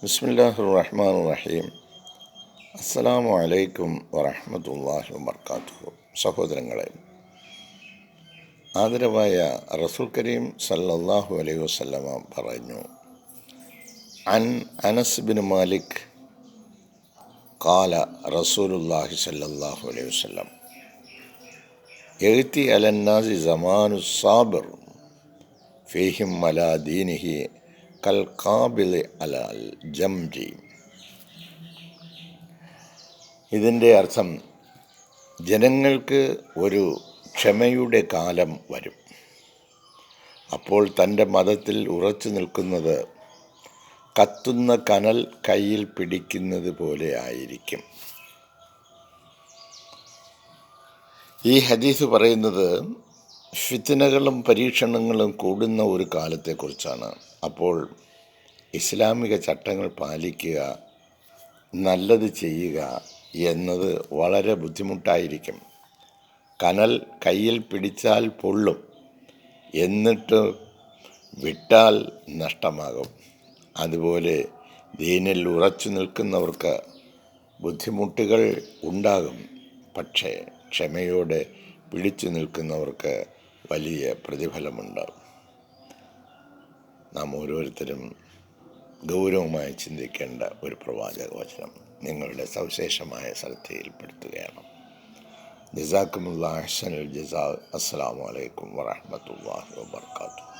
ബിസ്മില്ലാഹിർ റഹ്മാനിർ റഹീം. അസ്സലാമു അലൈക്കും വറഹ്മത്തുള്ളാഹി വബർക്കാത്തുഹു. സഹോദരങ്ങളെ, ആദരവായ റസൂൽ കരീം സല്ലല്ലാഹു അലൈഹി വസല്ലമ പറഞ്ഞു, അൻ അനസ് ബിൻ മാലിക് ഖാല റസൂലുള്ളാഹി സല്ലല്ലാഹു അലൈഹി വസല്ലം യഅതി അലന്നാസി സമാനു സാബിർ ഫീഹിം അലാ ദീനിഹി കൽ ഖാബിൽ അലൽ ജംജി. ഇതിൻ്റെ അർത്ഥം, ജനങ്ങൾക്ക് ഒരു ക്ഷമയുടെ കാലം വരും. അപ്പോൾ തൻ്റെ മതത്തിൽ ഉറച്ചു നിൽക്കുന്നത് കത്തുന്ന കനൽ കയ്യിൽ പിടിക്കുന്നത് പോലെ ആയിരിക്കും. ഈ ഹദീസ് പറയുന്നത് ഫിത്നകളും പരീക്ഷണങ്ങളും കൂടുന്ന ഒരു കാലത്തെക്കുറിച്ചാണ്. അപ്പോൾ ഇസ്ലാമിക ചട്ടങ്ങൾ പാലിക്കുക, നല്ലത് ചെയ്യുക എന്നത് വളരെ ബുദ്ധിമുട്ടായിരിക്കും. കനൽ കയ്യിൽ പിടിച്ചാൽ പൊള്ളും, എന്നിട്ട് വിട്ടാൽ നഷ്ടമാകും. അതുപോലെ ദീനിൽ ഉറച്ചു നിൽക്കുന്നവർക്ക് ബുദ്ധിമുട്ടുകൾ ഉണ്ടാകും. പക്ഷേ ക്ഷമയോടെ പിടിച്ചു നിൽക്കുന്നവർക്ക് വലിയ പ്രതിഫലമുണ്ട്. നാം ഓരോരുത്തരും ഗൗരവമായി ചിന്തിക്കേണ്ട ഒരു പ്രവാചക വചനം നിങ്ങളുടെ സവിശേഷമായ ശ്രദ്ധയിൽപ്പെടുത്തുകയാണ്. ജസാക്കുമുല്ലാഹ് അഹ്സനുൽ ജസാ. അസ്സലാമു അലൈക്കും വറഹ്മത്തുള്ളാഹി വബർക്കാത്തുഹു.